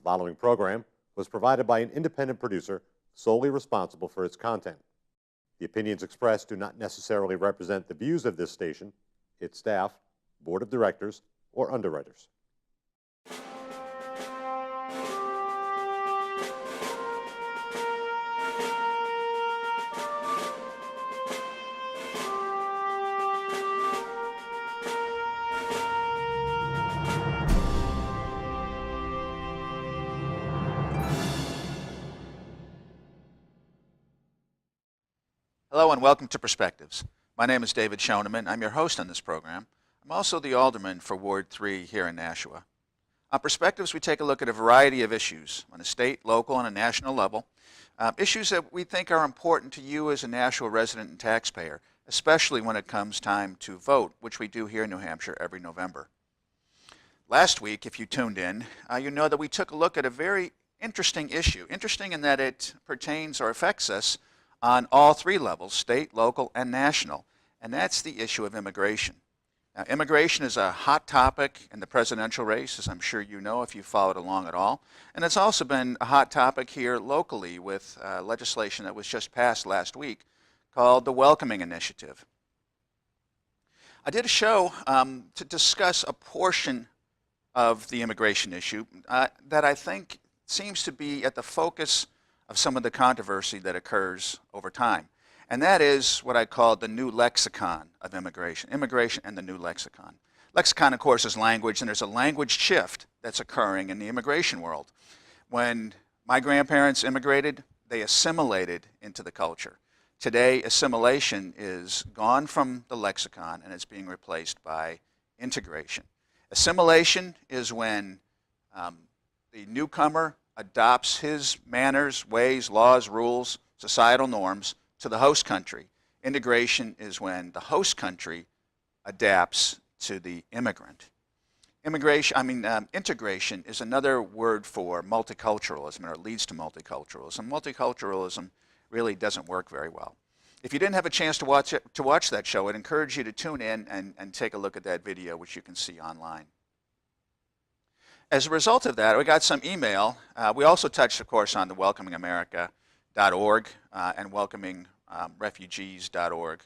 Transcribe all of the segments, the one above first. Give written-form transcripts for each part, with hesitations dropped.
following program was provided by an independent producer solely responsible for its content. The opinions expressed do not necessarily represent the views of this station, its staff, board of directors, or underwriters. Hello and welcome to Perspectives. My name is David Schoeneman. I'm your host on this program. I'm also the alderman for Ward 3 here in Nashua. On Perspectives, we take a look at a variety of issues on a state, local, and a national level. Issues that we think are important to you as a Nashua resident and taxpayer, especially when it comes time to vote, which we do here in New Hampshire every November. Last week, if you tuned in, you know that we took a look at a very interesting issue. Interesting in that it pertains or affects us on all three levels, state, local, and national, and that's the issue of immigration. Now, immigration is a hot topic in the presidential race, as I'm sure you know if you followed along at all, and it's also been a hot topic here locally with legislation that was just passed last week called the Welcoming Initiative. I did a show to discuss a portion of the immigration issue that I think seems to be at the focus of some of the controversy that occurs over time. And that is what I call the new lexicon of immigration and the new lexicon. Lexicon, of course, is language, and there's a language shift that's occurring in the immigration world. When my grandparents immigrated, they assimilated into the culture. Today, assimilation is gone from the lexicon and it's being replaced by integration. Assimilation is when the newcomer adopts his manners, ways, laws, rules, societal norms to the host country. Integration is when the host country adapts to the immigrant. Integration is another word for multiculturalism, or it leads to multiculturalism. Multiculturalism really doesn't work very well. If you didn't have a chance to watch that show, I'd encourage you to tune in and take a look at that video, which you can see online. As a result of that, we got some email. We also touched, of course, on the welcomingamerica.org and welcomingrefugees.org,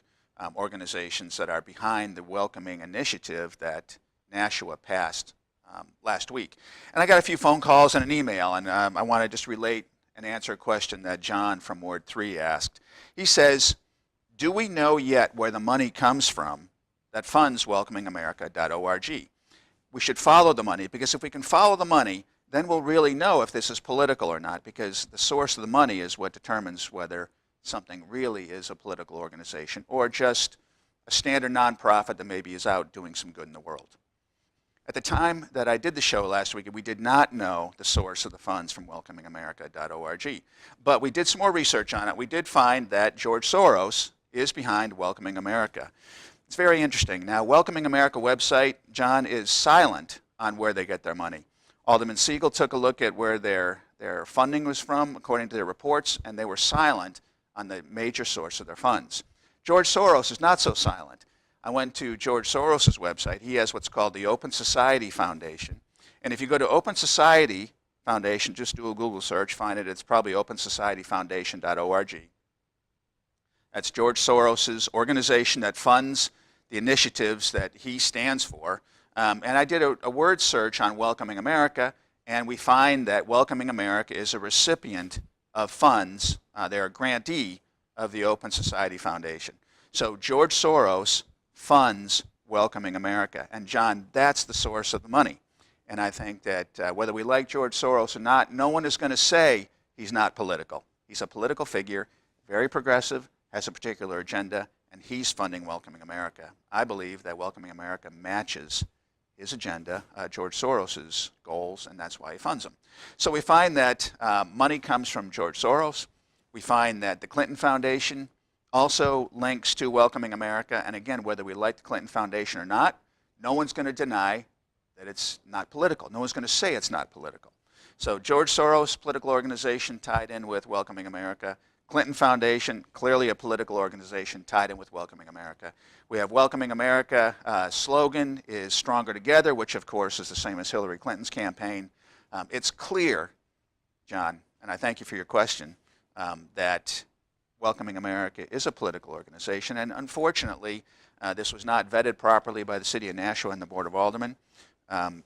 organizations that are behind the Welcoming Initiative that Nashua passed last week. And I got a few phone calls and an email, and I want to just relate and answer a question that John from Ward 3 asked. He says, do we know yet where the money comes from that funds welcomingamerica.org? We should follow the money, because if we can follow the money, then we'll really know if this is political or not, because the source of the money is what determines whether something really is a political organization or just a standard nonprofit that maybe is out doing some good in the world. At the time that I did the show last week, we did not know the source of the funds from welcomingamerica.org, but we did some more research on it. We did find that George Soros is behind Welcoming America. It's very interesting. Now, Welcoming America website, John, is silent on where they get their money. Alderman Siegel took a look at where their funding was from, according to their reports, and they were silent on the major source of their funds. George Soros is not so silent. I went to George Soros' website. He has what's called the Open Society Foundation. And if you go to Open Society Foundation, just do a Google search, find it. It's probably opensocietyfoundation.org. That's George Soros' organization that funds the initiatives that he stands for. And I did a word search on Welcoming America, and we find that Welcoming America is a recipient of funds. They're a grantee of the Open Society Foundation. So George Soros funds Welcoming America. And John, that's the source of the money. And I think that whether we like George Soros or not, no one is going to say he's not political. He's a political figure, very progressive, has a particular agenda, and he's funding Welcoming America. I believe that Welcoming America matches his agenda, George Soros's goals, and that's why he funds them. So we find that money comes from George Soros. We find that the Clinton Foundation also links to Welcoming America. And again, whether we like the Clinton Foundation or not, no one's going to deny that it's not political. No one's going to say it's not political. So George Soros, political organization tied in with Welcoming America. Clinton Foundation, clearly a political organization tied in with Welcoming America. We have Welcoming America slogan is Stronger Together, which of course is the same as Hillary Clinton's campaign. It's clear, John, and I thank you for your question, that Welcoming America is a political organization, and unfortunately, this was not vetted properly by the City of Nashua and the Board of Aldermen,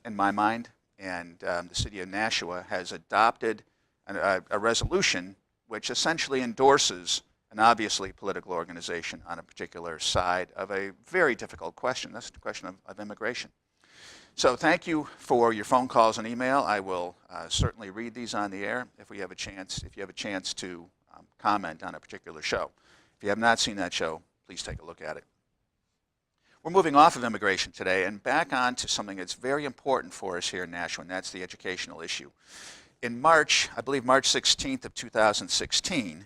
in my mind, and the City of Nashua has adopted a resolution which essentially endorses an obviously political organization on a particular side of a very difficult question. That's the question of immigration. So thank you for your phone calls and email. I will certainly read these on the air if you have a chance to comment on a particular show. If you have not seen that show, please take a look at it. We're moving off of immigration today and back on to something that's very important for us here in Nashua, and that's the educational issue. In March, I believe March 16th of 2016,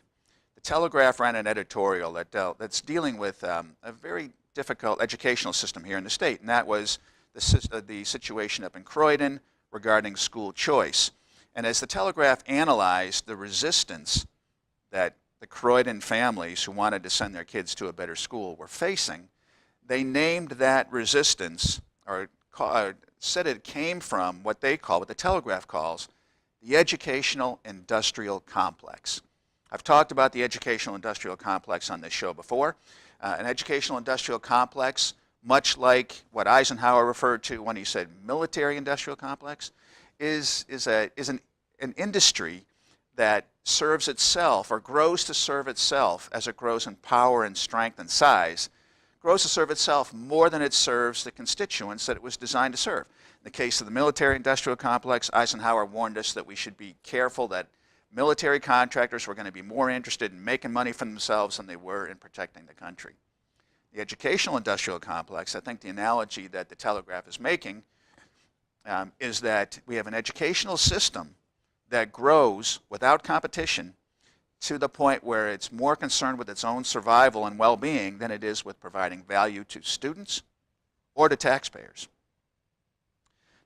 the Telegraph ran an editorial that's dealing with a very difficult educational system here in the state, and that was the situation up in Croydon regarding school choice. And as the Telegraph analyzed the resistance that the Croydon families who wanted to send their kids to a better school were facing, they named that resistance, or said it came from what the Telegraph calls, the educational industrial complex. I've talked about the educational industrial complex on this show before. An educational industrial complex, much like what Eisenhower referred to when he said military industrial complex, is an industry that serves itself or grows to serve itself as it grows in power and strength and size, grows to serve itself more than it serves the constituents that it was designed to serve. In the case of the military industrial complex, Eisenhower warned us that we should be careful that military contractors were going to be more interested in making money for themselves than they were in protecting the country. The educational industrial complex, I think the analogy that the Telegraph is making is that we have an educational system that grows without competition to the point where it's more concerned with its own survival and well-being than it is with providing value to students or to taxpayers.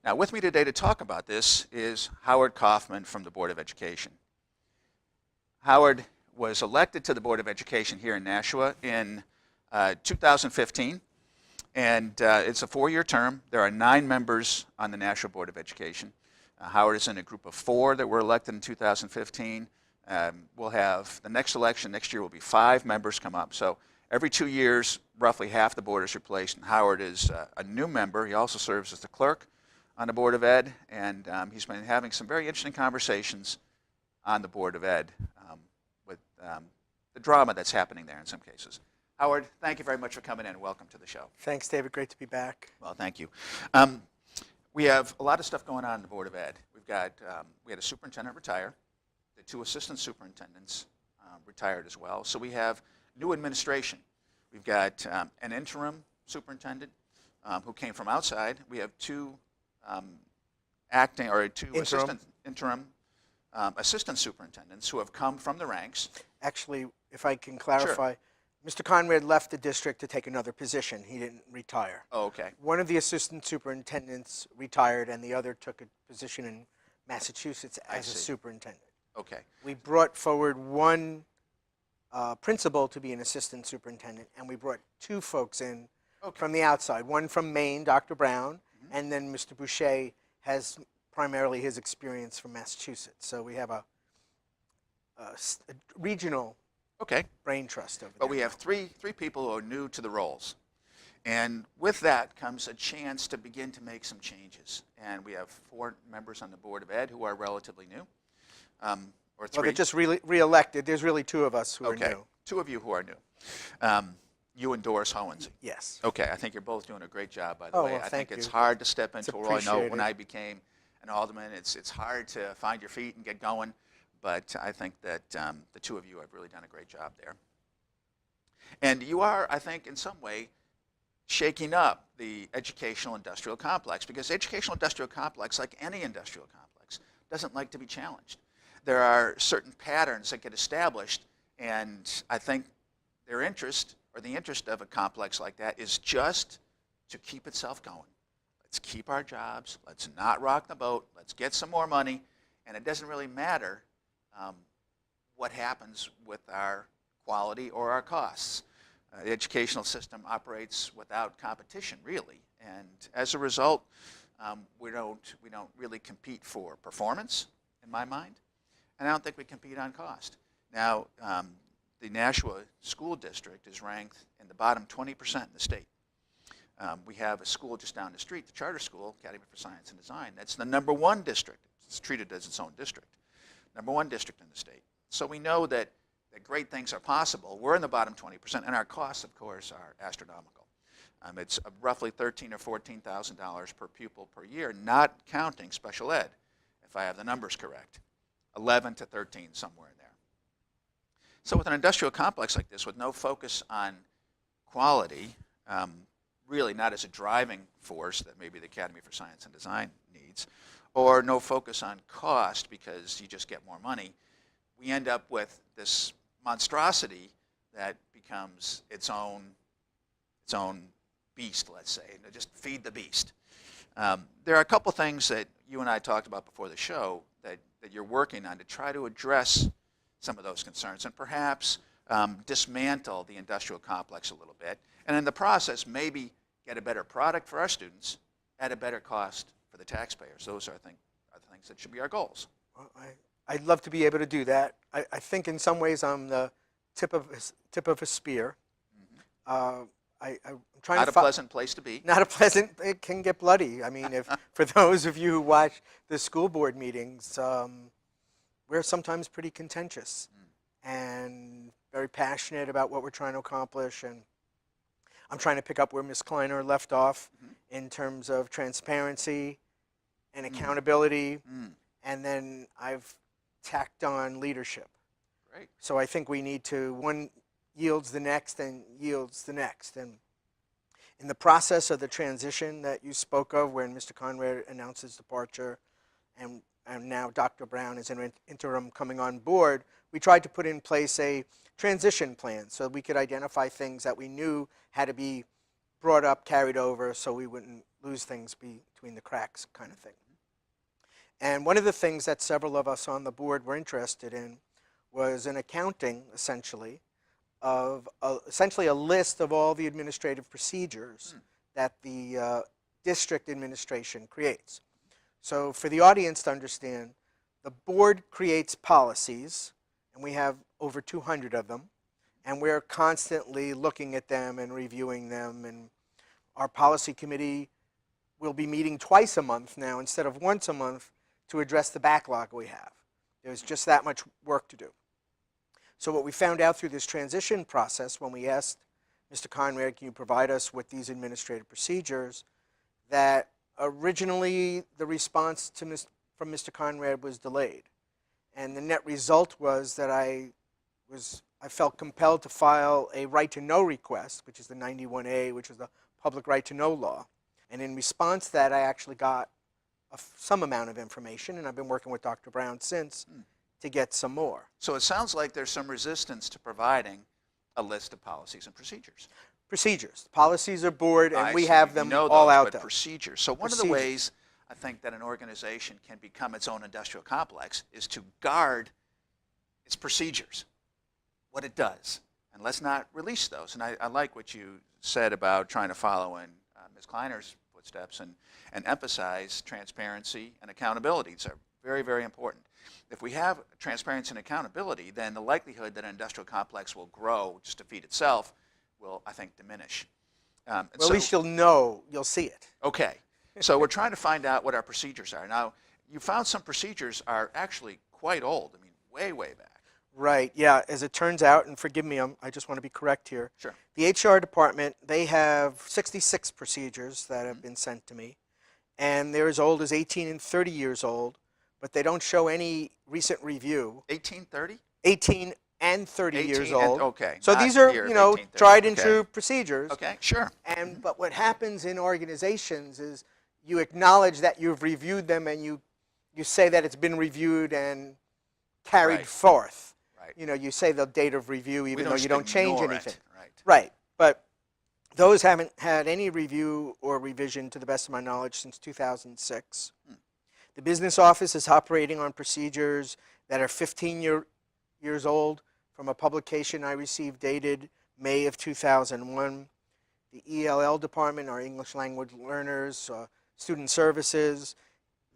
Now, with me today to talk about this is Howard Coffman from the Board of Education. Howard was elected to the Board of Education here in Nashua in 2015, and it's a 4-year term. There are 9 members on the Nashua Board of Education. Howard is in a group of 4 that were elected in 2015. We'll have the next election next year will be 5 members come up. So every 2 years, roughly half the board is replaced, and Howard is a new member. He also serves as the clerk on the Board of Ed, and he's been having some very interesting conversations on the Board of Ed with the drama that's happening there in some cases. Howard, thank you very much for coming in. Welcome to the show. Thanks, David. Great to be back. Well, thank you. We have a lot of stuff going on in the Board of Ed. We had a superintendent retire. The 2 assistant superintendents retired as well. So we have new administration. We've got an interim superintendent who came from outside. We have 2 interim assistant superintendents who have come from the ranks. Actually, if I can clarify, Mr. Conrad left the district to take another position. He didn't retire. Oh, okay. One of the assistant superintendents retired, and the other took a position in Massachusetts as a superintendent. Okay. We brought forward one principal to be an assistant superintendent, and we brought 2 folks in from the outside. One from Maine, Dr. Brown, and then Mr. Boucher has primarily his experience from Massachusetts. So we have a regional brain trust over there. But we have three people who are new to the roles. And with that comes a chance to begin to make some changes. And we have 4 members on the Board of Ed who are relatively new, or 3. Well, they're just re-elected. There's really 2 of us who are new. Okay, 2 of you who are new. You and Doris Howensy. Yes. Okay, I think you're both doing a great job, by the way. Well, I think thank it's you. hard to step into a role. I know when appreciated. I became an alderman, it's hard to find your feet and get going. But I think that the 2 of you have really done a great job there. And you are, I think, in some way, shaking up the educational industrial complex, because the educational industrial complex, like any industrial complex, doesn't like to be challenged. There are certain patterns that get established, and I think their interest, or the interest of a complex like that, is just to keep itself going. Let's keep our jobs, let's not rock the boat, let's get some more money, and it doesn't really matter what happens with our quality or our costs. The educational system operates without competition, really, and as a result, we don't really compete for performance, in my mind, and I don't think we compete on cost. Now, the Nashua School District is ranked in the bottom 20% in the state. We have a school just down the street, the charter school, Academy for Science and Design. That's the #1 district. It's treated as its own district. #1 district in the state. So we know that great things are possible. We're in the bottom 20%, and our costs, of course, are astronomical. It's roughly $13,000 or $14,000 per pupil per year, not counting special ed, if I have the numbers correct. 11 to 13, somewhere in there. So with an industrial complex like this, with no focus on quality, really not as a driving force that maybe the Academy for Science and Design needs, or no focus on cost because you just get more money, we end up with this monstrosity that becomes its own beast, let's say. Just feed the beast. There are a couple things that you and I talked about before the show that you're working on to try to address some of those concerns and perhaps dismantle the industrial complex a little bit, and in the process maybe get a better product for our students at a better cost for the taxpayers. Those are the things that should be our goals. Well, I'd love to be able to do that. I think in some ways I'm the tip of a spear. I'm trying Not to a pleasant place to be. Not a pleasant. It can get bloody. I mean, if for those of you who watch the school board meetings, we're sometimes pretty contentious and very passionate about what we're trying to accomplish. And I'm trying to pick up where Ms. Kleiner left off in terms of transparency and accountability. And then I've tacked on leadership. Great. So I think we need to, one yields the next and yields the next. And in the process of the transition that you spoke of, when Mr. Conrad announced his departure and now Dr. Brown is an interim coming on board, we tried to put in place a transition plan so we could identify things that we knew had to be brought up, carried over, so we wouldn't lose things between the cracks kind of thing. And one of the things that several of us on the board were interested in was an accounting, essentially, of essentially a list of all the administrative procedures that the district administration creates. So for the audience to understand, the board creates policies, and we have over 200 of them, and we're constantly looking at them and reviewing them, and our policy committee will be meeting twice a month now instead of once a month to address the backlog we have. There's just that much work to do. So what we found out through this transition process when we asked Mr. Conrad, can you provide us with these administrative procedures, that originally the response from Mr. Conrad was delayed. And the net result was that I felt compelled to file a right-to-know request, which is the 91A, which is the public right-to-know law. And in response to that, I actually got some amount of information, and I've been working with Dr. Brown since to get some more. So it sounds like there's some resistance to providing a list of policies and procedures. Procedures. Policies are board, and we see. have You them know all those, out but there. procedures. So one of the ways I think that an organization can become its own industrial complex is to guard its procedures, what it does. And let's not release those. And I like what you said about trying to follow in Ms. Kleiner's footsteps and emphasize transparency and accountability. These are very, very important. If we have transparency and accountability, then the likelihood that an industrial complex will grow just to feed itself will, I think, diminish. Well, at least you'll know, you'll see it. Okay. So we're trying to find out what our procedures are. Now, you found some procedures are actually quite old. I mean, way, way back. Right, yeah. As it turns out, and forgive me, I just want to be correct here. Sure. The HR department, they have 66 procedures that have been sent to me. And they're as old as 18 and 30 years old, but they don't show any recent review. 1830? 18 and 30 years old. Okay. So these are, you know, 1830. tried and true procedures. Okay, sure. And but what happens in organizations is you acknowledge that you've reviewed them, and you say that it's been reviewed and carried forth. Right. You know, you say the date of review even though you don't change anything. Right. Right. But those haven't had any review or revision, to the best of my knowledge, since 2006. The business office is operating on procedures that are 15 years old from a publication I received dated May of 2001. The ELL department, our English language learners, Student Services,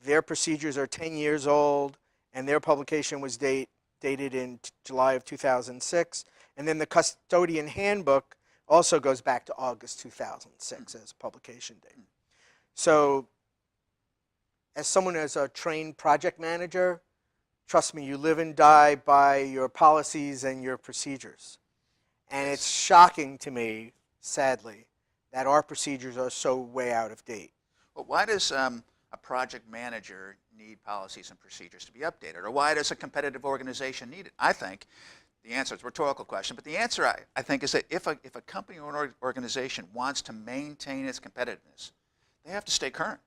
their procedures are 10 years old, and their publication was dated in July of 2006. And then the Custodian Handbook also goes back to August 2006 as publication date. So as someone as a trained project manager, trust me, you live and die by your policies and your procedures. And it's shocking to me, sadly, that our procedures are so way out of date. Well, why does a project manager need policies and procedures to be updated? Or why does a competitive organization need it? I think the answer is a rhetorical question, but the answer, I think, is that if a company or an organization wants to maintain its competitiveness, they have to stay current.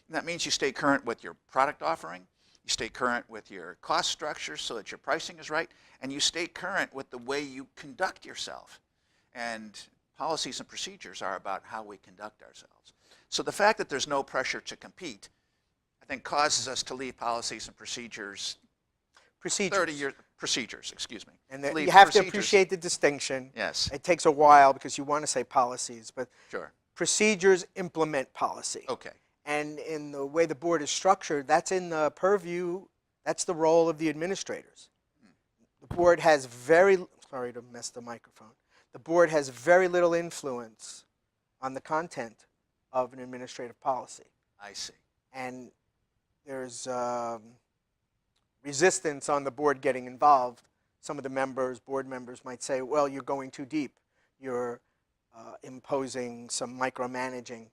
And that means you stay current with your product offering, you stay current with your cost structure so that your pricing is right, and you stay current with the way you conduct yourself. And policies and procedures are about how we conduct ourselves. So the fact that there's no pressure to compete, I think, causes us to leave policies and procedures 30 years, procedures, excuse me. And you have to appreciate the distinction. Yes. It takes a while because you want to say policies, but Sure. procedures implement policy. Okay. And in the way the board is structured, that's in the purview, that's the role of the administrators. The board has sorry to mess the microphone. The board has very little influence on the content of an administrative policy. I see. And there's resistance on the board getting involved. Some of the board members might say, well, you're going too deep. You're imposing some micromanaging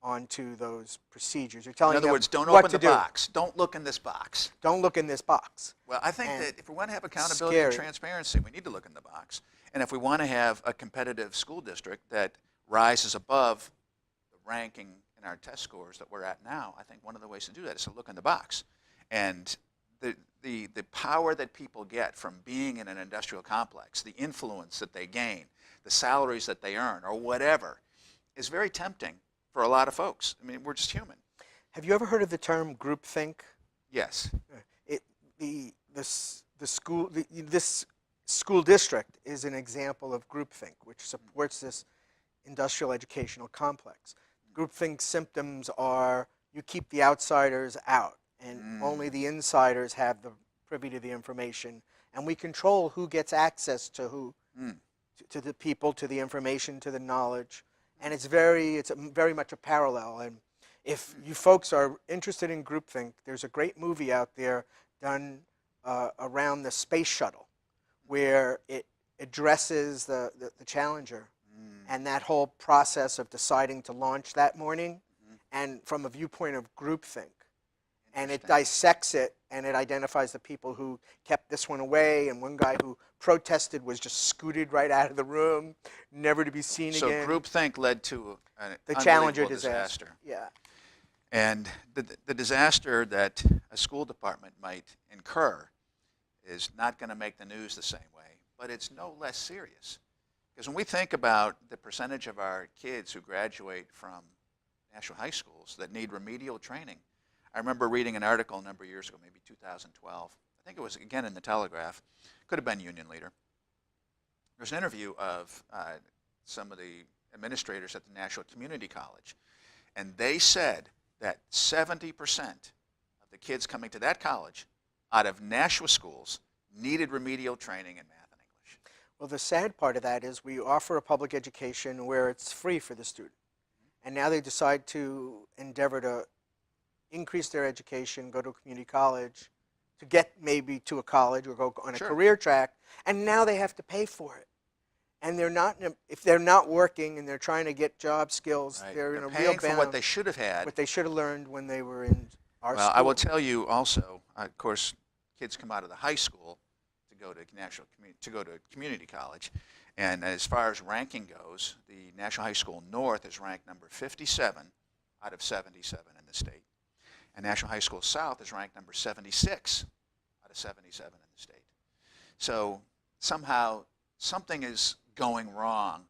onto those procedures. You're telling In other them words, don't what open to the do. box. Don't look in this box. Don't look in this box. Well, I think And that if we want to have accountability and scary. transparency, we need to look in the box. And if we want to have a competitive school district that rises above the ranking in our test scores that we're at now, I think one of the ways to do that is to look in the box. And the power that people get from being in an industrial complex, the influence that they gain, the salaries that they earn, or whatever, is very tempting for a lot of folks. I mean, we're just human. Have you ever heard of the term groupthink? Yes. This school district is an example of groupthink, which supports this industrial educational complex. Groupthink symptoms are you keep the outsiders out, and only the insiders have the privy to the information, and we control who gets access to who, to the people, to the information, to the knowledge, and it's very much a parallel. And if you folks are interested in groupthink, there's a great movie out there done around the space shuttle, where it addresses the Challenger and that whole process of deciding to launch that morning, and from a viewpoint of groupthink. And it dissects it, and it identifies the people who kept this one away, and one guy who protested was just scooted right out of the room, never to be seen again. So groupthink led to an The Challenger unbelievable disaster. Yeah. And the disaster that a school department might incur is not going to make the news the same way, but it's no less serious. Because when we think about the percentage of our kids who graduate from national high schools that need remedial training, I remember reading an article a number of years ago, maybe 2012. I think it was, again, in the Telegraph. Could have been Union Leader. There was an interview of some of the administrators at the National Community College, and they said that 70% of the kids coming to that college out of Nashua schools needed remedial training in math and English. Well, the sad part of that is we offer a public education where it's free for the student. And now they decide to endeavor to increase their education, go to a community college, to get maybe to a college or go on a career track, and now they have to pay for it. And they're not, if they're not working and they're trying to get job skills, they're in a real paying for bound. what they should have had. What they should have learned when they were in our school. Well, I will tell you also, of course, kids come out of the high school to go to community college, and as far as ranking goes, the National High School North is ranked number 57 out of 77 in the state, and National High School South is ranked number 76 out of 77 in the state. So somehow something is going wrong,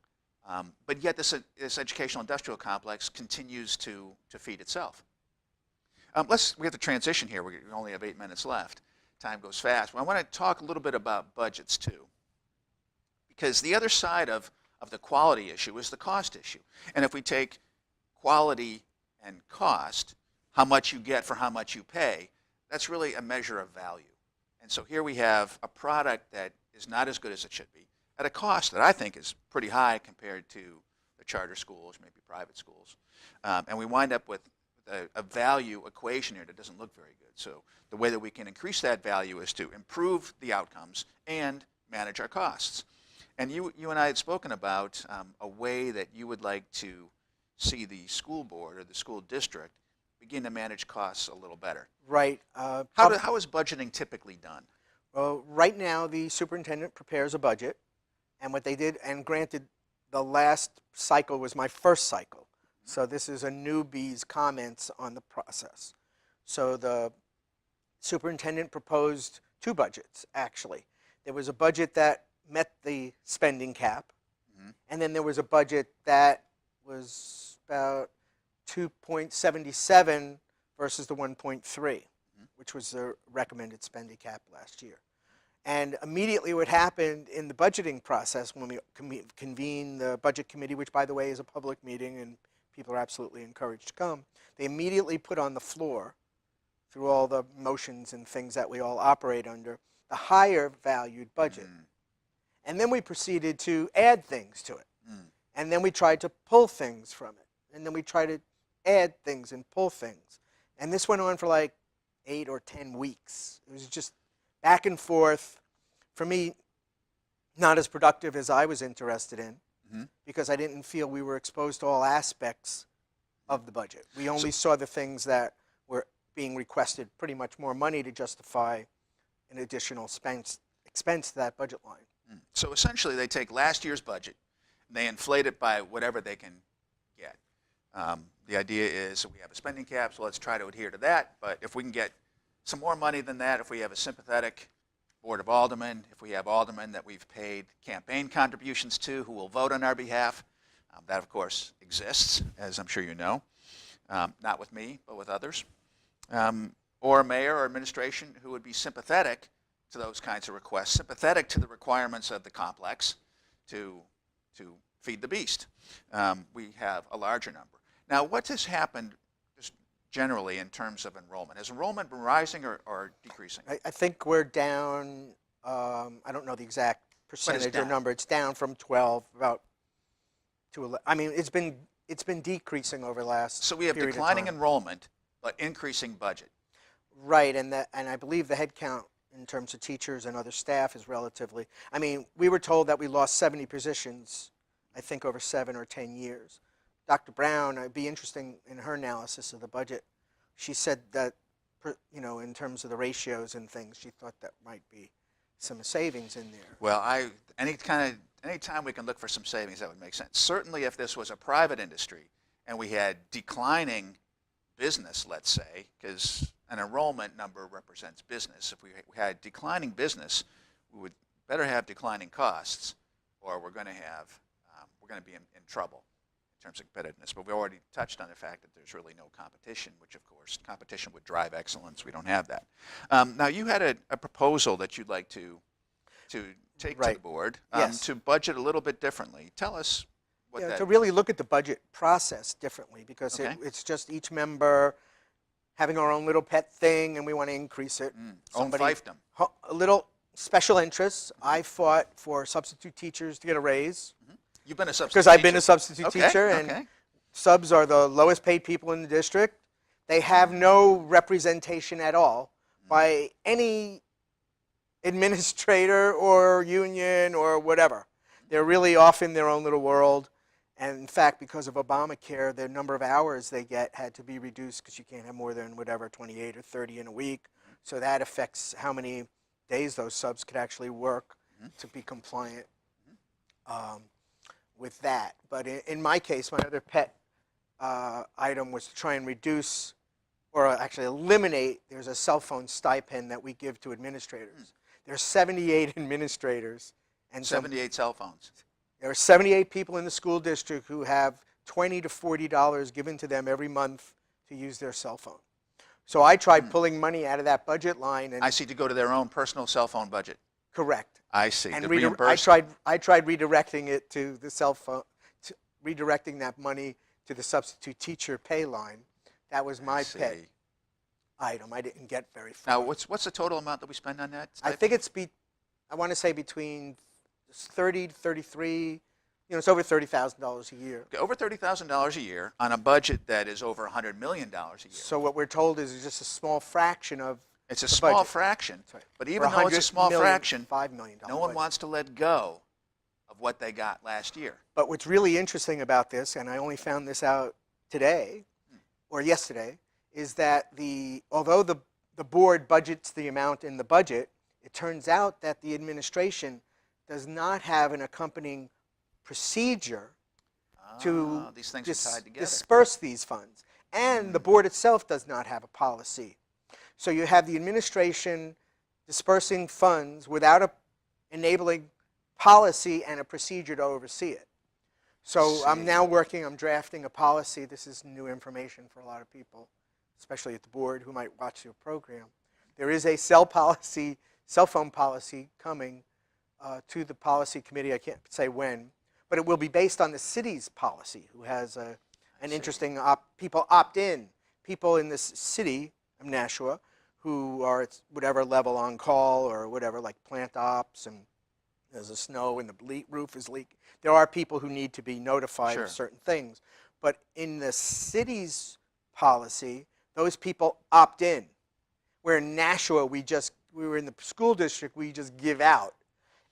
but yet this educational industrial complex continues to feed itself. We have to transition here. We only have 8 minutes left. Time goes fast. Well, I want to talk a little bit about budgets too, because the other side of the quality issue is the cost issue. And if we take quality and cost, how much you get for how much you pay, that's really a measure of value. And so here we have a product that is not as good as it should be at a cost that I think is pretty high compared to the charter schools, maybe private schools. And we wind up with a value equation here that doesn't look very good. So the way that we can increase that value is to improve the outcomes and manage our costs. And you and I had spoken about a way that you would like to see the school board or the school district begin to manage costs a little better. Right. How is budgeting typically done? Well, right now, the superintendent prepares a budget, and what they did, and granted, the last cycle was my first cycle, so this is a newbie's comments on the process. So the superintendent proposed two budgets, actually. There was a budget that met the spending cap, and then there was a budget that was about 2.77 versus the 1.3, which was the recommended spending cap last year. And immediately what happened in the budgeting process when we convened the budget committee, which by the way is a public meeting and people are absolutely encouraged to come, they immediately put on the floor, through all the motions and things that we all operate under, the higher valued budget. And then we proceeded to add things to it. And then we tried to pull things from it. And then we tried to add things and pull things. And this went on for like 8 or 10 weeks. It was just back and forth. For me, not as productive as I was interested in, because I didn't feel we were exposed to all aspects of the budget. We only saw the things that were being requested, pretty much more money to justify an additional expense to that budget line. So essentially they take last year's budget, they inflate it by whatever they can get. The idea is that we have a spending cap, so let's try to adhere to that. But if we can get some more money than that, if we have a sympathetic board of aldermen, if we have aldermen that we've paid campaign contributions to who will vote on our behalf, that of course exists, as I'm sure you know, not with me, but with others, or a mayor or administration who would be sympathetic to those kinds of requests, sympathetic to the requirements of the complex to feed the beast. We have a larger number. Now, what has happened just generally in terms of enrollment? Has enrollment been rising or decreasing? I think we're down, I don't know the exact percentage or number. It's down from 12 about to 11. I mean, it's been decreasing over the last So we have period declining of time. enrollment, but increasing budget. Right, and I believe the head count in terms of teachers and other staff is relatively, I mean, we were told that we lost 70 positions, I think over 7 or 10 years. Dr. Brown, it'd be interesting in her analysis of the budget. She said that, you know, in terms of the ratios and things, she thought that might be some savings in there. Well, anytime we can look for some savings, that would make sense. Certainly if this was a private industry and we had declining business, let's say, because an enrollment number represents business. If we had declining business, we would better have declining costs, or we're going to be in trouble in terms of competitiveness. But we already touched on the fact that there's really no competition, which of course competition would drive excellence. We don't have that. Now you had a proposal that you'd like to take to the board to budget a little bit differently. Tell us what that to really look at the budget process differently, because it's just each member having our own little pet thing, and we want to increase it. Own fiefdom. A little special interests. I fought for substitute teachers to get a raise. You've been a substitute because I've been a substitute teacher, and subs are the lowest paid people in the district. They have no representation at all by any administrator or union or whatever. They're really off in their own little world. And in fact, because of Obamacare, the number of hours they get had to be reduced, because you can't have more than whatever, 28 or 30 in a week. So that affects how many days those subs could actually work to be compliant with that. But in my case, my other pet item was to try and reduce, or actually eliminate, there's a cell phone stipend that we give to administrators. There's 78 administrators. And 78 cell phones. There are 78 people in the school district who have $20 to $40 given to them every month to use their cell phone. So I tried pulling money out of that budget line. And I see, to go to their own personal cell phone budget. Correct. I see. And I tried redirecting it to the cell phone, redirecting that money to the substitute teacher pay line. That was my see. pet item. I didn't get very Now, far. what's the total amount that we spend on that? I think I want to say between 30 to 33. It's over $30,000 a year. Okay, over $30,000 a year on a budget that is over $100 million a year. So what we're told is just a small fraction of It's a the small budget. fraction, right. but For even though it's a $100 small million, fraction, $5 million no one budget. wants to let go of what they got last year. But what's really interesting about this, and I only found this out today or yesterday, is that although the board budgets the amount in the budget, it turns out that the administration does not have an accompanying procedure to These things are tied together. disperse these funds. And the board itself does not have a policy. So you have the administration dispersing funds without a enabling policy and a procedure to oversee it. So I'm now I'm drafting a policy. This is new information for a lot of people, especially at the board who might watch your program. There is a cell phone policy coming to the policy committee. I can't say when, but it will be based on the city's policy, who has an interesting people opt in. People in this city of Nashua who are at whatever level on call or whatever, like plant ops, and there's a snow and the roof is leaking. There are people who need to be notified of certain things. But in the city's policy, those people opt in. Where in Nashua, we were in the school district, we just give out.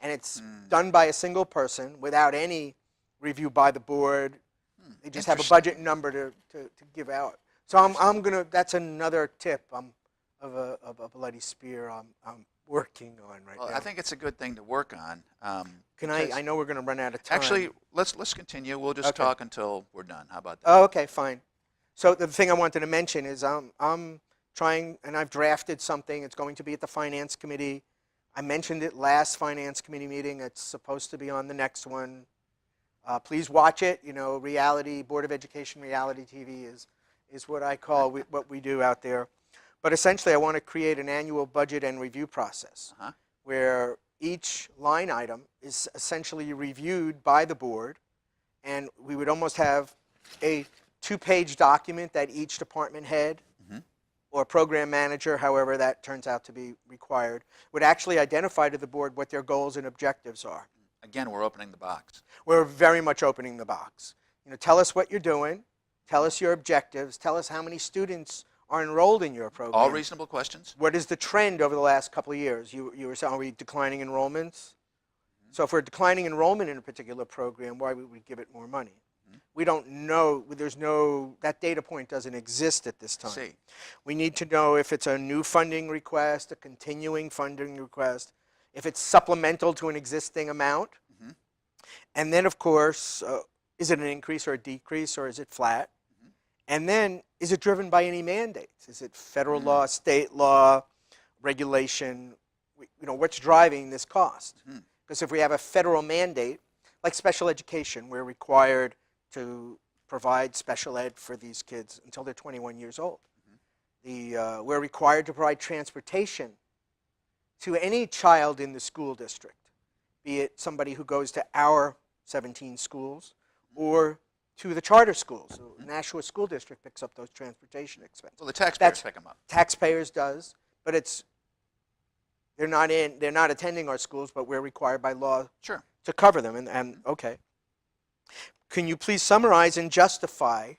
And it's done by a single person without any review by the board. They just have a budget number to give out. So that's another tip of a bloody spear I'm working on right now. I think it's a good thing to work on. I know we're going to run out of time. Actually, let's continue. We'll just talk until we're done. How about that? Oh, okay, fine. So the thing I wanted to mention is I'm trying, and I've drafted something. It's going to be at the Finance Committee. I mentioned it last Finance Committee meeting. It's supposed to be on the next one. Please watch it. Board of Education reality TV is what I call what we do out there. But essentially, I want to create an annual budget and review process where each line item is essentially reviewed by the board, and we would almost have a 2-page document that each department head or program manager, however that turns out to be required, would actually identify to the board what their goals and objectives are. Again, we're opening the box. We're very much opening the box. Tell us what you're doing. Tell us your objectives. Tell us how many students are enrolled in your program. All reasonable questions. What is the trend over the last couple of years? You were saying, are we declining enrollments? So if we're declining enrollment in a particular program, why would we give it more money? We don't know. That data point doesn't exist at this time. We need to know if it's a new funding request, a continuing funding request, if it's supplemental to an existing amount. And then, of course, is it an increase or a decrease, or is it flat? And then, is it driven by any mandates? Is it federal law, state law, regulation? What's driving this cost? Because if we have a federal mandate, like special education, we're required to provide special ed for these kids until they're 21 years old. We're required to provide transportation to any child in the school district, be it somebody who goes to our 17 schools or to the charter schools. So Nashua School District picks up those transportation expenses. Well, the taxpayers pick them up. Taxpayers does, but they're not attending our schools, but we're required by law to cover them. And okay. Can you please summarize and justify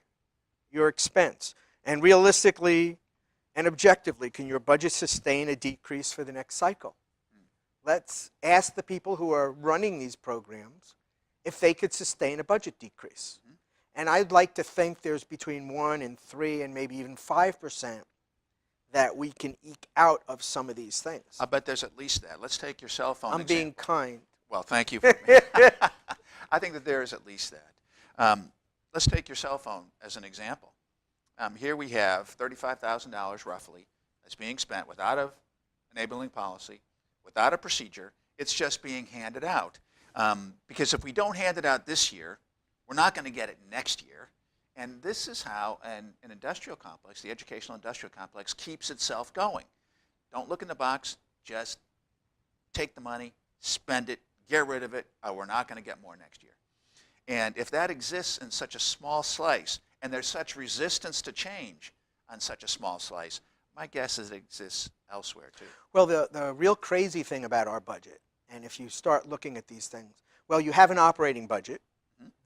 your expense? And realistically and objectively, can your budget sustain a decrease for the next cycle? Let's ask the people who are running these programs if they could sustain a budget decrease. And I'd like to think there's between 1 and 3 and maybe even 5% that we can eke out of some of these things. I bet there's at least that. Let's take your cell phone I'm example. being kind. Well, thank you. I think that there is at least that. Let's take your cell phone as an example. Here we have $35,000 roughly that's being spent without an enabling policy, without a procedure. It's just being handed out. Because if we don't hand it out this year, we're not going to get it next year. And this is how an industrial complex, the educational industrial complex, keeps itself going. Don't look in the box, just take the money, spend it, get rid of it, or we're not going to get more next year. And if that exists in such a small slice, and there's such resistance to change, on such a small slice. My guess is it exists elsewhere too. Well, the real crazy thing about our budget, and if you start looking at these things, well, you have an operating budget.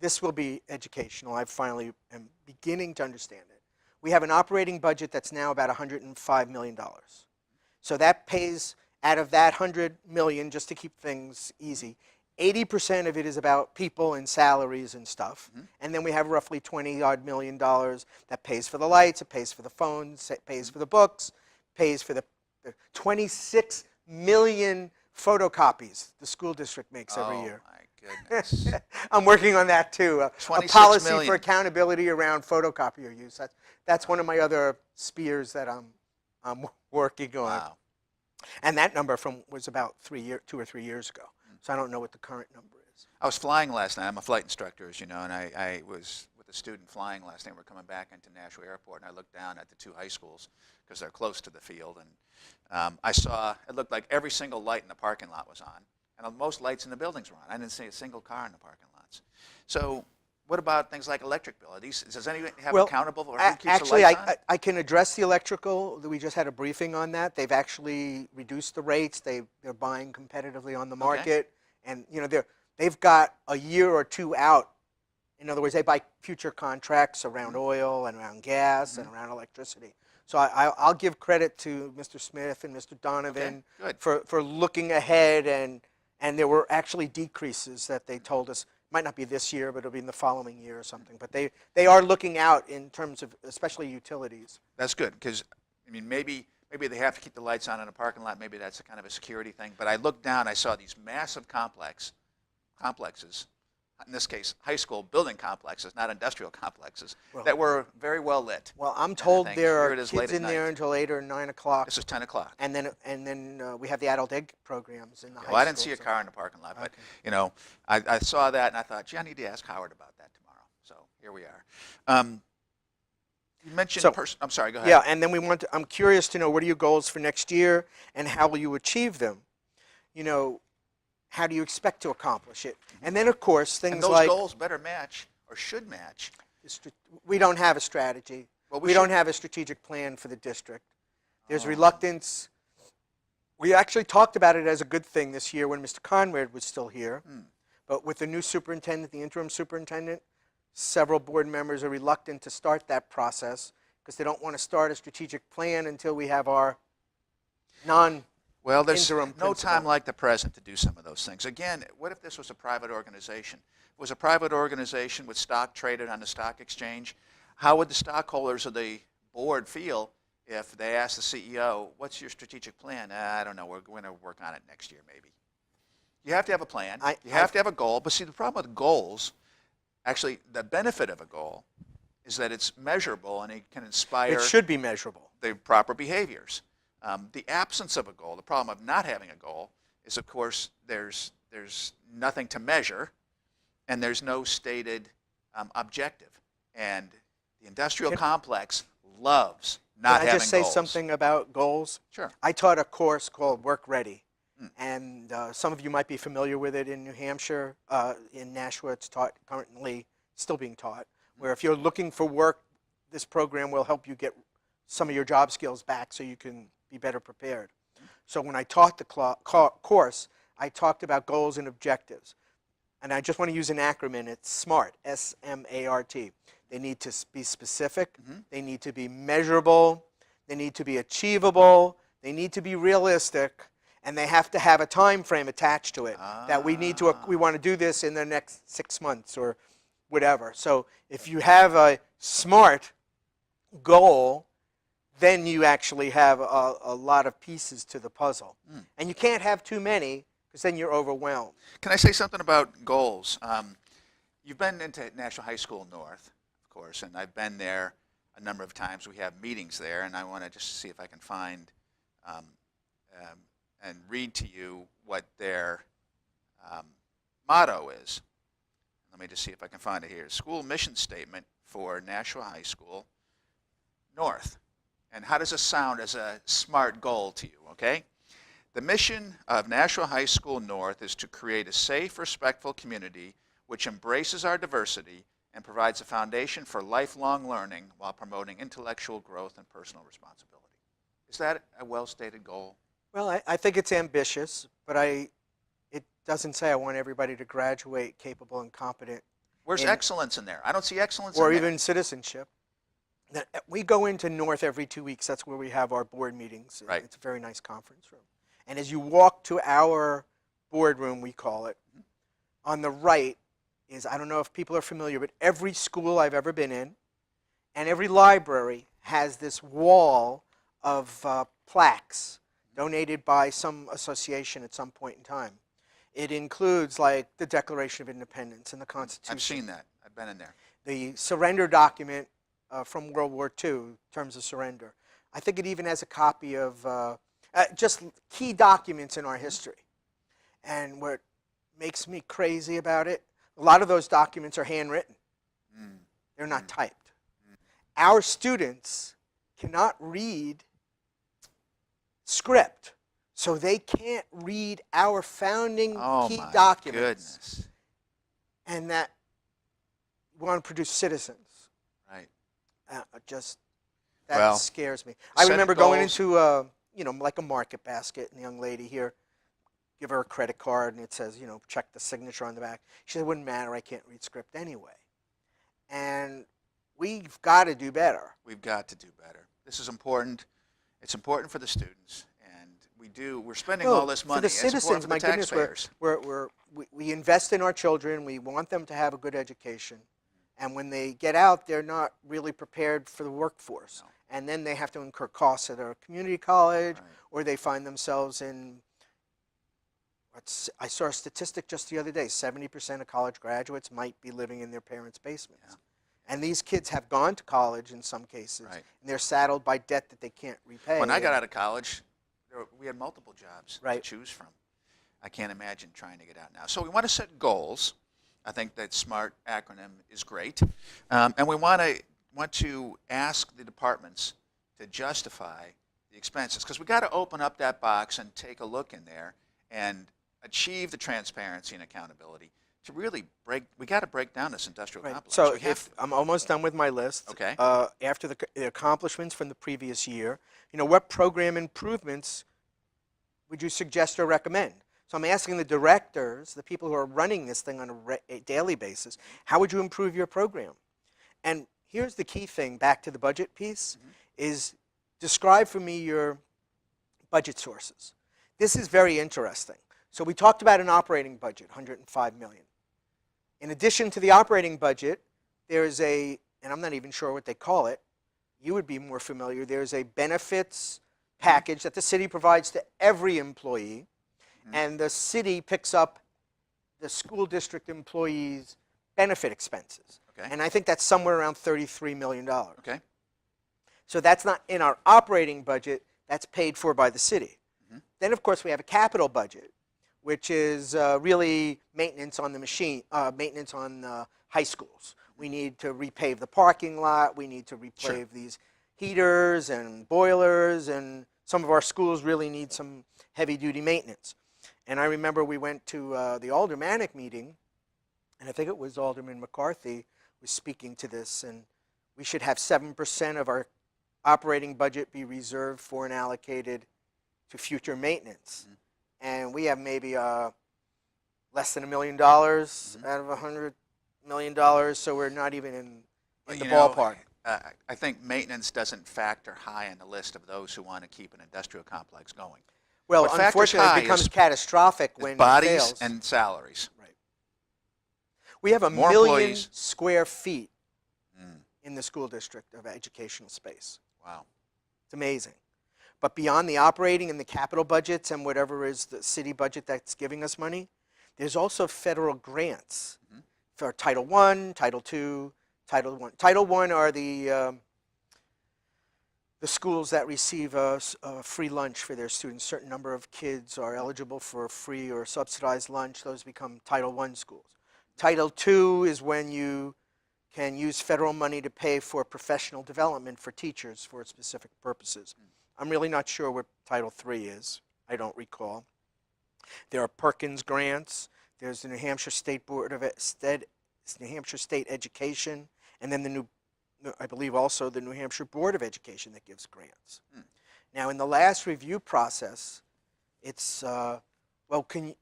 This will be educational. I finally am beginning to understand it. We have an operating budget that's now about $105 million. So that pays, out of that $100 million, just to keep things easy, 80% of it is about people and salaries and stuff. And then we have roughly $20-odd million that pays for the lights, it pays for the phones, it pays for the books, pays for the 26 million photocopies the school district makes every year. My goodness. I'm working on that too. A 26 policy million. for accountability around photocopier use. That's one of my other spears that I'm working on. Wow. And that number was about 2 or 3 years ago. So I don't know what the current number is. I was flying last night. I'm a flight instructor, as you know, and I was with a student flying last night. We're coming back into Nashua Airport, and I looked down at the 2 high schools because they're close to the field, and I saw it looked like every single light in the parking lot was on, and most lights in the buildings were on. I didn't see a single car in the parking lots. So what about things like electric bill? Does anyone have accountable for who keeps actually, the lights on? I can address the electrical. We just had a briefing on that. They've actually reduced the rates. They're buying competitively on the market. And they've got a year or 2 out. In other words, they buy future contracts around oil and around gas and around electricity. So I'll give credit to Mr. Smith and Mr. Donovan for looking ahead, and there were actually decreases that they told us. Might not be this year, but it'll be in the following year or something. But they are looking out in terms of especially utilities. That's good, because I mean maybe they have to keep the lights on in a parking lot. Maybe that's a kind of a security thing. But I looked down, I saw these massive complexes, in this case, high school building complexes, not industrial complexes, that were very well lit. Well, I'm told there are here it is kids late at in there night. until 8 or 9 o'clock. This is 10 o'clock. And then we have the adult ed programs in the high school. Well, I didn't see a car in the parking lot, but I saw that and I thought, gee, I need to ask Howard about that tomorrow. So here we are. You mentioned I'm sorry, go ahead. Yeah, and then I'm curious to know, what are your goals for next year and how will you achieve them? How do you expect to accomplish it? And then, of course, things and like... those goals better match or should match. We don't have a strategy. Well, we don't have a strategic plan for the district. There's reluctance. We actually talked about it as a good thing this year when Mr. Conrad was still here. But with the new superintendent, the interim superintendent, several board members are reluctant to start that process because they don't want to start a strategic plan until we have our Well, there's interim no principal. time like the present to do some of those things. Again, what if this was a private organization? If it was a private organization with stock traded on the stock exchange, how would the stockholders of the board feel if they asked the CEO, what's your strategic plan? I don't know, we're going to work on it next year maybe. You have to have a plan. You have to have a goal. But see, the problem with goals, actually the benefit of a goal is that it's measurable and it can inspire It should be measurable. the proper behaviors. The absence of a goal, the problem of not having a goal is, of course, there's nothing to measure and there's no stated objective. And the industrial complex loves not having goals. Can I just say something about goals? Sure. I taught a course called Work Ready. And some of you might be familiar with it in New Hampshire. In Nashua, it's currently still being taught, where if you're looking for work, this program will help you get some of your job skills back so you can be better prepared. So when I taught the course, I talked about goals and objectives. And I just want to use an acronym. It's SMART, S-M-A-R-T. They need to be specific. They need to be measurable. They need to be achievable. They need to be realistic. And they have to have a time frame attached to it, that we want to do this in the next 6 months or whatever. So if you have a SMART goal, then you actually have a lot of pieces to the puzzle. And you can't have too many, because then you're overwhelmed. Can I say something about goals? You've been into National High School North, of course, and I've been there a number of times. We have meetings there, and I want to just see if I can find and read to you what their motto is. Let me just see if I can find it here. School mission statement for Nashua High School North. And how does this sound as a SMART goal to you, okay? The mission of Nashua High School North is to create a safe, respectful community which embraces our diversity and provides a foundation for lifelong learning while promoting intellectual growth and personal responsibility. Is that a well-stated goal? Well, I think it's ambitious, but it doesn't say I want everybody to graduate capable and competent. Where's excellence in there? I don't see excellence or in there. even citizenship. Now, we go into North every 2 weeks. That's where we have our board meetings. Right. It's a very nice conference room. And as you walk to our boardroom, we call it, on the right is, I don't know if people are familiar, but every school I've ever been in and every library has this wall of plaques donated by some association at some point in time. It includes like the Declaration of Independence and the Constitution. I've seen that. I've been in there. The surrender document from World War II, terms of surrender. I think it even has a copy of just key documents in our history. And what makes me crazy about it, a lot of those documents are handwritten. They're not typed. Our students cannot read script, so they can't read our founding key documents. Goodness. And that we want to produce citizens. Right. That scares me. I remember going into like a market basket, and the young lady here, give her a credit card, and it says, check the signature on the back. She said, it wouldn't matter, I can't read script anyway. And we've got to do better. We've got to do better. This is important. It's important for the students, and we're spending all this money. For the citizens, my goodness, taxpayers. we invest in our children. We want them to have a good education. And when they get out, they're not really prepared for the workforce. No. And then they have to incur costs at a community college, or they find themselves in, I saw a statistic just the other day, 70% of college graduates might be living in their parents' basements. Yeah. And these kids have gone to college in some cases, and they're saddled by debt that they can't repay. When I got out of college, we had multiple jobs to choose from. I can't imagine trying to get out now. So we want to set goals. I think that SMART acronym is great. And we want to ask the departments to justify the expenses, because we got to open up that box and take a look in there and achieve the transparency and accountability. To really we got to break down this industrial complex. So I'm almost done with my list. Okay. After the accomplishments from the previous year, what program improvements would you suggest or recommend? So I'm asking the directors, the people who are running this thing on a daily basis, how would you improve your program? And here's the key thing, back to the budget piece, is describe for me your budget sources. This is very interesting. So we talked about an operating budget, $105 million. In addition to the operating budget, there's and I'm not even sure what they call it, you would be more familiar, there's a benefits package that the city provides to every employee, and the city picks up the school district employees' benefit expenses. Okay. And I think that's somewhere around $33 million. Okay. So that's not in our operating budget, that's paid for by the city. Then, of course, we have a capital budget, which is really maintenance on the maintenance on high schools. We need to repave the parking lot. We need to repave these heaters and boilers, and some of our schools really need some heavy-duty maintenance. And I remember we went to the aldermanic meeting, and I think it was Alderman McCarthy was speaking to this, and we should have 7% of our operating budget be reserved for and allocated to future maintenance. And we have maybe less than $1 million out of $100 million, so we're not even in the ballpark. I think maintenance doesn't factor high on the list of those who want to keep an industrial complex going. Well, unfortunately, it becomes catastrophic when bodies it fails. And salaries. Right. We have More 1 million employees. square feet in the school district of educational space. Wow. It's amazing. But beyond the operating and the capital budgets and whatever is the city budget that's giving us money, there's also federal grants for Title I, Title II, Title I. Title I are the schools that receive a free lunch for their students. A certain number of kids are eligible for a free or subsidized lunch. Those become Title I schools. Title II is when you can use federal money to pay for professional development for teachers for specific purposes. I'm really not sure what Title III is. I don't recall. There are Perkins grants. There's the New Hampshire State Board of it's New Hampshire State Education, and then I believe also the New Hampshire Board of Education that gives grants. Now, in the last review process, it's well, to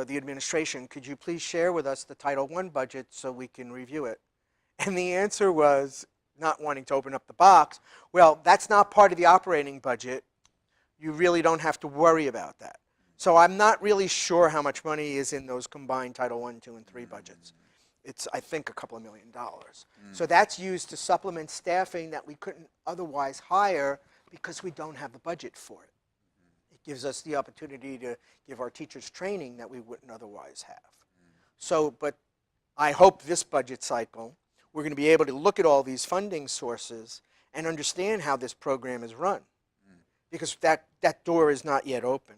the administration, could you please share with us the Title I budget so we can review it? And the answer was, not wanting to open up the box, well, that's not part of the operating budget. You really don't have to worry about that. So I'm not really sure how much money is in those combined Title I, II, and III budgets. It's, I think, a couple of $1 million. So that's used to supplement staffing that we couldn't otherwise hire because we don't have the budget for it. It gives us the opportunity to give our teachers training that we wouldn't otherwise have. So, but I hope this budget cycle, we're going to be able to look at all these funding sources and understand how this program is run, because that door is not yet open.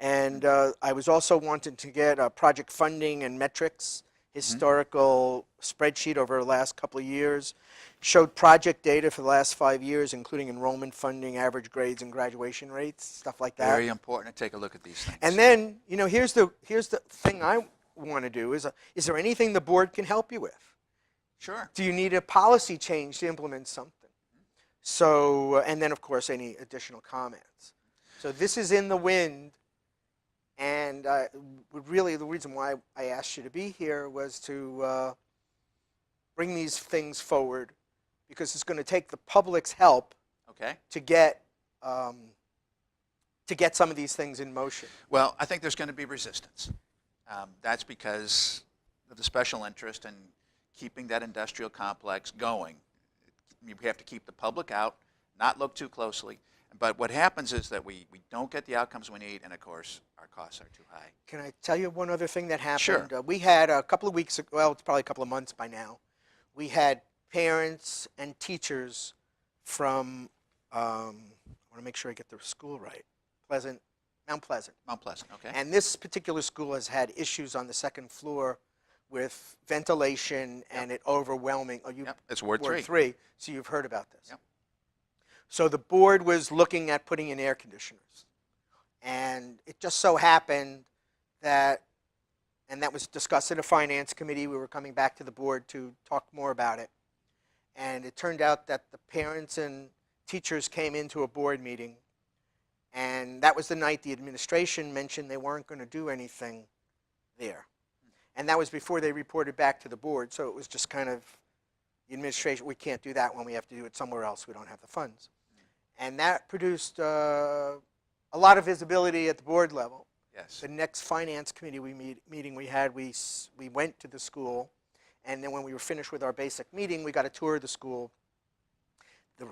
And I was also wanting to get project funding and metrics, historical spreadsheet over the last couple of years, showed project data for the last 5 years, including enrollment funding, average grades, and graduation rates, stuff like that. Very important to take a look at these things. And then, you know, here's the thing I want to do is there anything the board can help you with? Sure. Do you need a policy change to implement something? So, and then of course any additional comments. So this is in the wind, and really the reason why I asked you to be here was to bring these things forward, because it's going to take the public's help to get some of these things in motion. Well, I think there's going to be resistance. That's because of the special interest in keeping that industrial complex going. We have to keep the public out, not look too closely. But what happens is that we don't get the outcomes we need, and of course, our costs are too high. Can I tell you one other thing that happened? Sure. We had a couple of weeks ago, well, it's probably a couple of months by now, we had parents and teachers from, I want to make sure I get the school right, Mount Pleasant. Mount Pleasant, okay. And this particular school has had issues on the second floor with ventilation and it overwhelming. Oh, It's Ward 3. Ward 3, so you've heard about this. Yep. So the board was looking at putting in air conditioners. And it just so happened that, and that was discussed in a finance committee, we were coming back to the board to talk more about it. And it turned out that the parents and teachers came into a board meeting, and that was the night the administration mentioned they weren't going to do anything there. And that was before they reported back to the board, so it was just kind of the administration, we can't do that when we have to do it somewhere else, we don't have the funds. And that produced a lot of visibility at the board level. Yes. The next finance committee meeting we had, we went to the school, and then when we were finished with our basic meeting, we got a tour of the school. The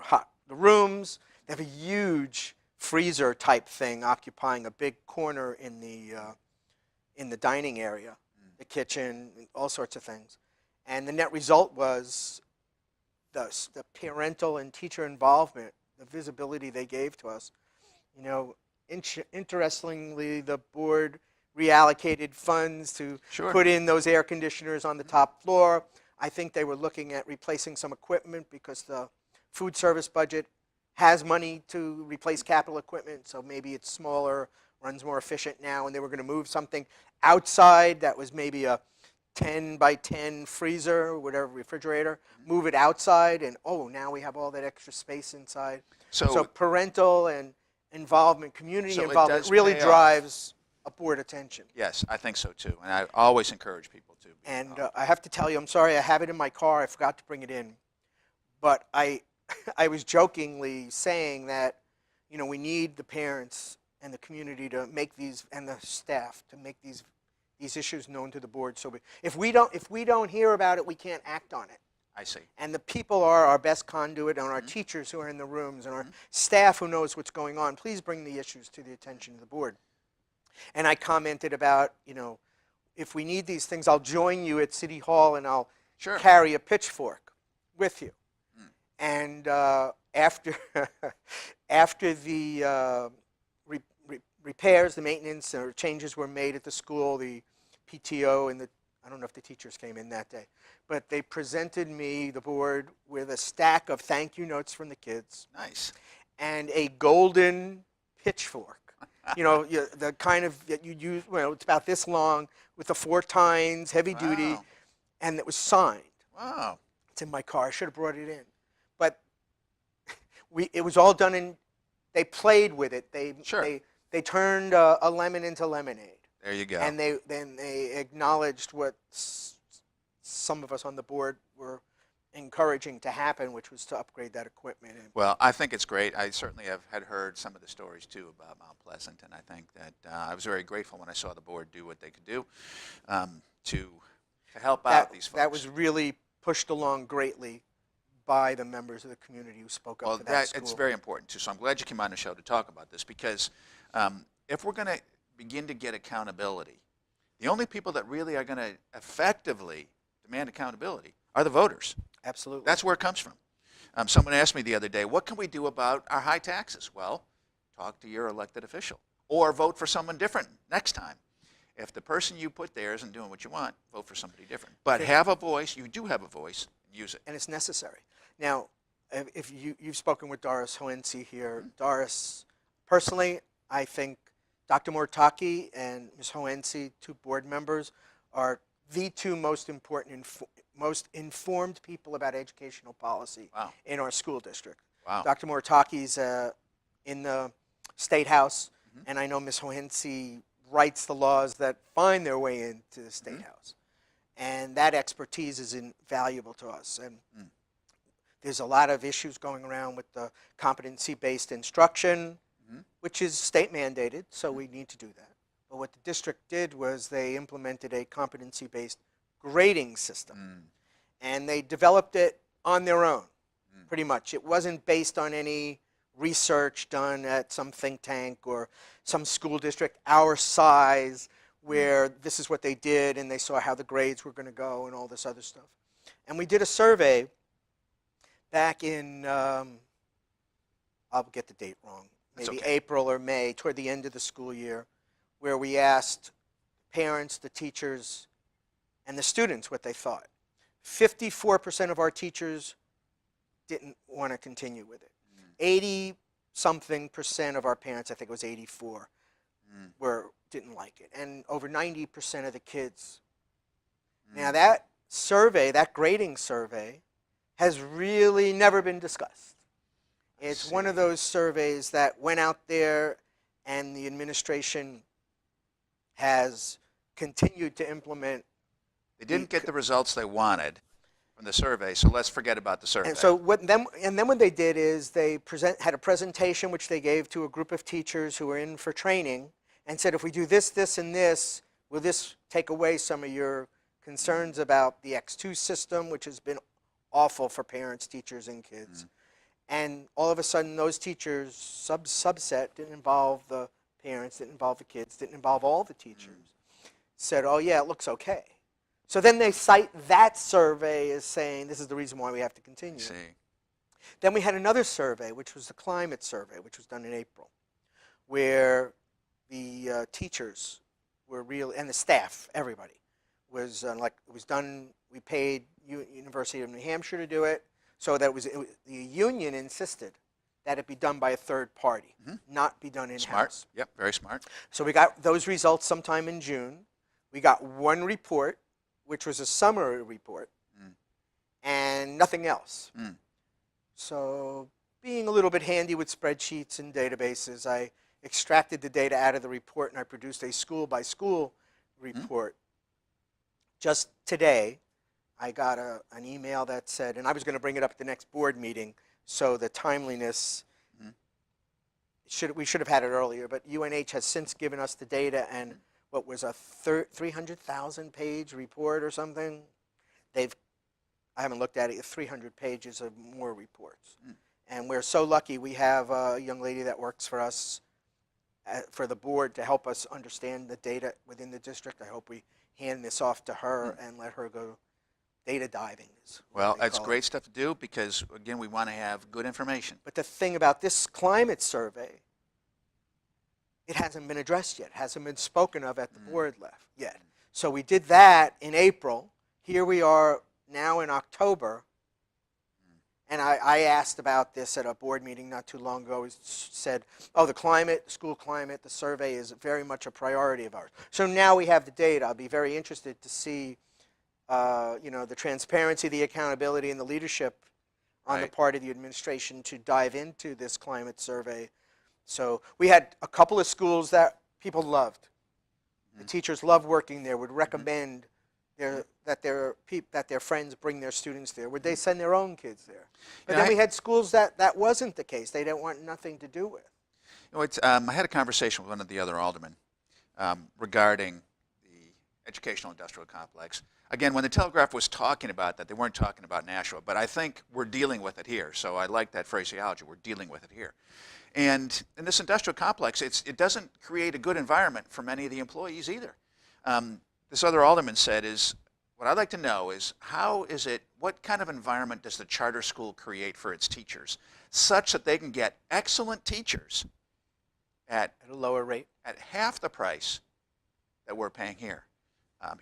rooms, they have a huge freezer type thing occupying a big corner in the dining area, the kitchen, all sorts of things. And the net result was the parental and teacher involvement, the visibility they gave to us. You know, interestingly, the board reallocated funds to put in those air conditioners on the top floor. I think they were looking at replacing some equipment because the food service budget has money to replace capital equipment, so maybe it's smaller, runs more efficient now, and they were going to move something outside that was maybe a 10 by 10 freezer or whatever, refrigerator, move it outside, and oh, now we have all that extra space inside. So parental and involvement, community involvement really drives a board attention. Yes, I think so too, and I always encourage people to. And I have to tell you, I'm sorry, I have it in my car, I forgot to bring it in, but I was jokingly saying that, you know, we need the parents and the community to make these, and the staff to make these issues known to the board. So if we don't hear about it, we can't act on it. I see. And the people are our best conduit, and our teachers who are in the rooms, and our staff who knows what's going on. Please bring the issues to the attention of the board. And I commented about, you know, if we need these things, I'll join you at City Hall and I'll carry a pitchfork with you. And after the repairs, the maintenance or changes were made at the school, the PTO and I don't know if the teachers came in that day, but they presented me, the board, with a stack of thank you notes from the kids. Nice. And a golden pitchfork. You know, the kind of that you use, well, it's about this long with the 4 tines, heavy duty, and it was signed. Wow. It's in my car. I should have brought it in. But it was all done in, they played with it. Sure. They turned a lemon into lemonade. There you go. And they acknowledged what some of us on the board were encouraging to happen, which was to upgrade that equipment. Well, I think it's great. I certainly had heard some of the stories too about Mount Pleasant, and I think that I was very grateful when I saw the board do what they could do to help out these folks. That was really pushed along greatly by the members of the community who spoke up for that school. It's very important too. So I'm glad you came on the show to talk about this, because if we're going to begin to get accountability, the only people that really are going to effectively demand accountability are the voters. Absolutely. That's where it comes from. Someone asked me the other day, what can we do about our high taxes? Well, talk to your elected official or vote for someone different next time. If the person you put there isn't doing what you want, vote for somebody different. But have a voice. You do have a voice. Use it. And it's necessary. Now, if you've spoken with Doris Hoense here. Doris, personally, I think Dr. Mortaki and Ms. Hoense, two board members, are the two most important, most informed people about educational policy in our school district. Wow. Dr. Mortaki's in the State House, and I know Ms. Hoense writes the laws that find their way into the State House. And that expertise is invaluable to us. And there's a lot of issues going around with the competency-based instruction, which is state mandated, so we need to do that. But what the district did was they implemented a competency-based grading system. And they developed it on their own, pretty much. It wasn't based on any research done at some think tank or some school district our size, where this is what they did and they saw how the grades were going to go and all this other stuff. And we did a survey back in, I'll get the date wrong, maybe April or May, toward the end of the school year, where we asked parents, the teachers, and the students what they thought. 54% of our teachers didn't want to continue with it. 80-something% of our parents, I think it was 84, didn't like it. And over 90% of the kids. Now that survey, that grading survey, has really never been discussed. It's one of those surveys that went out there and the administration has continued to implement. They didn't get the results they wanted from the survey, so let's forget about the survey. And so then what they did is they had a presentation which they gave to a group of teachers who were in for training, and said, if we do this, this, and this, will this take away some of your concerns about the X2 system, which has been awful for parents, teachers, and kids? And all of a sudden, those teachers, subset, didn't involve the parents, didn't involve the kids, didn't involve all the teachers, said, oh yeah, it looks okay. So then they cite that survey as saying this is the reason why we have to continue. Then we had another survey, which was the climate survey, which was done in April, where the teachers were really, and the staff, everybody, was it was done. We paid University of New Hampshire to do it, so that the union insisted that it be done by a third party, not be done in-house. Smart. Yep, very smart. So we got those results sometime in June. We got one report, which was a summary report, and nothing else. So being a little bit handy with spreadsheets and databases, I extracted the data out of the report and I produced a school-by-school report. Just today, I got an email that said, and I was going to bring it up at the next board meeting, so the timeliness, we should have had it earlier, but UNH has since given us the data, and what was a 300,000 page report or something, I haven't looked at it, 300 pages of more reports. And we're so lucky we have a young lady that works for us, for the board, to help us understand the data within the district. I hope we hand this off to her and let her go data diving. Well, that's great stuff to do, because again, we want to have good information. But the thing about this climate survey, it hasn't been addressed yet, hasn't been spoken of at the board yet. So we did that in April. Here we are now in October. And I asked about this at a board meeting not too long ago. He said, oh, the climate, school climate, the survey is very much a priority of ours. So now we have the data. I'll be very interested to see the transparency, the accountability, and the leadership on the Right. part of the administration to dive into this climate survey. So we had a couple of schools that people loved. The teachers loved working there, would recommend that their friends bring their students there. Would they send their own kids there? But Yeah, then we had schools that wasn't the case. They didn't want nothing to do with. I had a conversation with one of the other aldermen regarding the educational industrial complex. Again, when the Telegraph was talking about that, they weren't talking about Nashua, but I think we're dealing with it here. So I like that phraseology. We're dealing with it here. And in this industrial complex, it doesn't create a good environment for many of the employees either. This other alderman said what I'd like to know is what kind of environment does the charter school create for its teachers such that they can get excellent teachers at At a lower rate. at half the price that we're paying here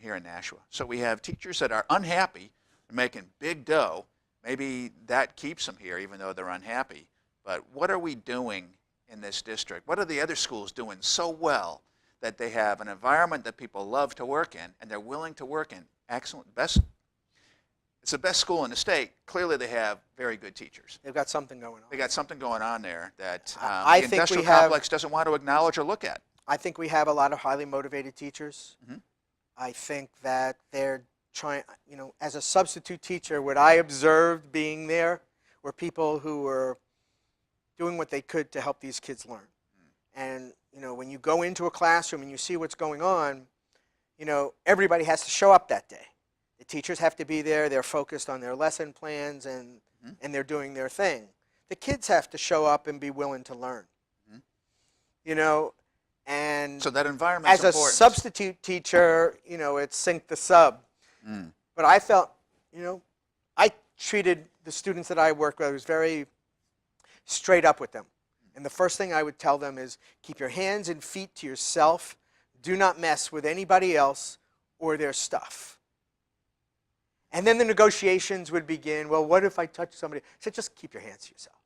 in Nashua. So we have teachers that are unhappy, making big dough. Maybe that keeps them here even though they're unhappy. But what are we doing in this district? What are the other schools doing so well that they have an environment that people love to work in and they're willing to work in? It's the best school in the state. Clearly they have very good teachers. They've got something going on. They got something going on there that I the think industrial complex doesn't want to acknowledge or look at. I think we have a lot of highly motivated teachers. Mhm. I think that they're trying, as a substitute teacher, what I observed being there were people who were doing what they could to help these kids learn. And, when you go into a classroom and you see what's going on, everybody has to show up that day. The teachers have to be there. They're focused on their lesson plans and they're doing their thing. The kids have to show up and be willing to learn. And So that environment's as a important. substitute teacher, it's sink the sub. But I felt, I treated the students that I worked with, I was very straight up with them. And the first thing I would tell them is keep your hands and feet to yourself. Do not mess with anybody else or their stuff. And then the negotiations would begin. Well, what if I touch somebody? I said, just keep your hands to yourself.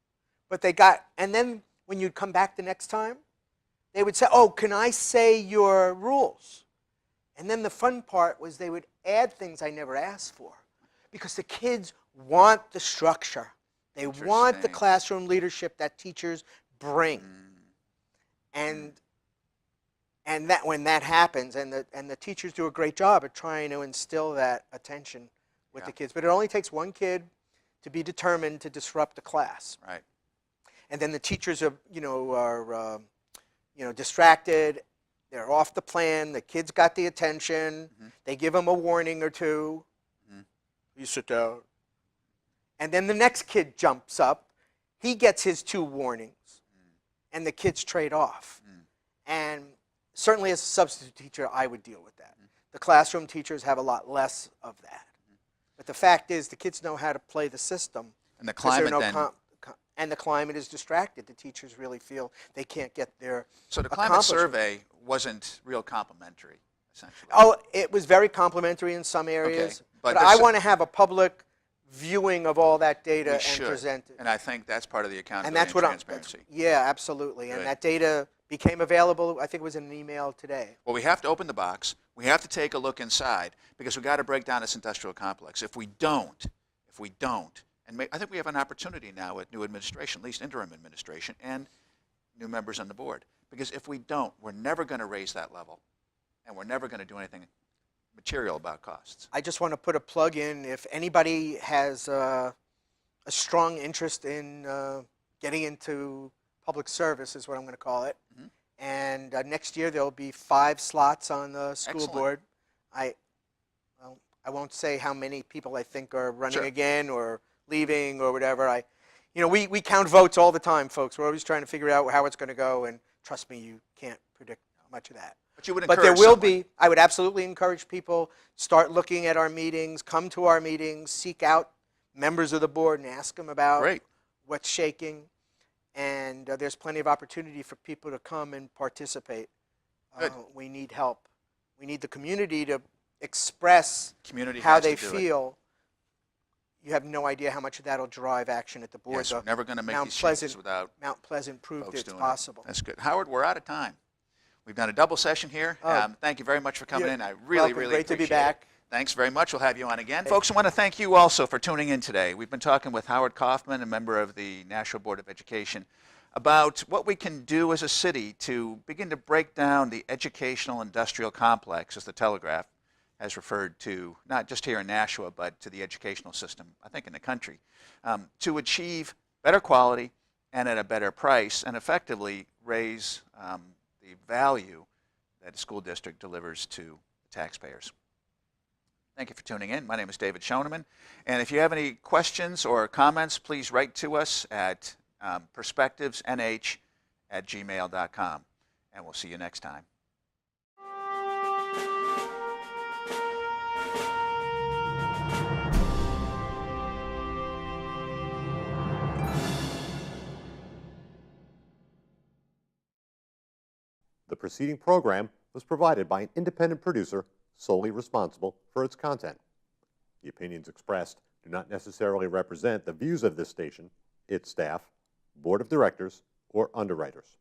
But and then when you'd come back the next time, they would say, oh, can I say your rules? And then the fun part was they would add things I never asked for. Because the kids want the structure. They want the Interesting. classroom leadership that teachers bring. And that when that happens, and the teachers do a great job at trying to instill that attention with the kids. But it only takes one kid to be determined to disrupt the class. Right. And then the teachers are distracted. They're off the plan. The kids got the attention. They give them a warning or two. You sit down. And then the next kid jumps up. He gets his 2 warnings. And the kids trade off. And certainly as a substitute teacher, I would deal with that. The classroom teachers have a lot less of that. But the fact is the kids know how to play the system. And the 'cause there are climate no then. and the climate is distracted. The teachers really feel they can't get their So the climate survey wasn't real complimentary, essentially. Oh, it was very complimentary in some areas. but But I this- want to have a public viewing of all that data We and should. present it. And I think that's part of the accountability And that's and what transparency. yeah, absolutely. And Good. that data became available, I think it was in an email today. Well, we have to open the box. We have to take a look inside because we've got to break down this industrial complex. If we don't, and I think we have an opportunity now with new administration, at least interim administration, and new members on the board. Because if we don't, we're never going to raise that level, and we're never going to do anything material about costs. I just want to put a plug in. If anybody has a strong interest in getting into public service, is what I'm going to call it. And next year there'll be 5 slots on the school Excellent. board. I won't say how many people I think are running Sure. again or leaving or whatever. We count votes all the time, folks. We're always trying to figure out how it's going to go, and trust me, you can't predict much of that. But you would But encourage there will someone. be, I would absolutely encourage people, start looking at our meetings, come to our meetings, seek out members of the board and ask them about Great. what's shaking. And there's plenty of opportunity for people to come and participate. Good. We need help. We need the community to express Community how has to they do it. feel. You have no idea how much of that will drive action at the board. Yes, we're never going to make Mount these Pleasant, changes without Mount Pleasant proved folks it's doing possible. it. That's good. Howard, we're out of time. We've done a double session here. Oh. Thank you very much for coming You're in. I really, welcome. really Great to be appreciate it. back. Thanks very much. We'll have you on again. Folks, I want to thank you also for tuning in today. We've been talking with Howard Coffman, a member of the Nashua Board of Education, about what we can do as a city to begin to break down the educational industrial complex, as the Telegraph has referred to, not just here in Nashua, but to the educational system, I think, in the country, to achieve better quality and at a better price, and effectively raise the value that a school district delivers to the taxpayers. Thank you for tuning in. My name is David Schoeneman, and if you have any questions or comments, please write to us at perspectivesnh@gmail.com, and we'll see you next time. The preceding program was provided by an independent producer solely responsible for its content. The opinions expressed do not necessarily represent the views of this station, its staff, board of directors, or underwriters.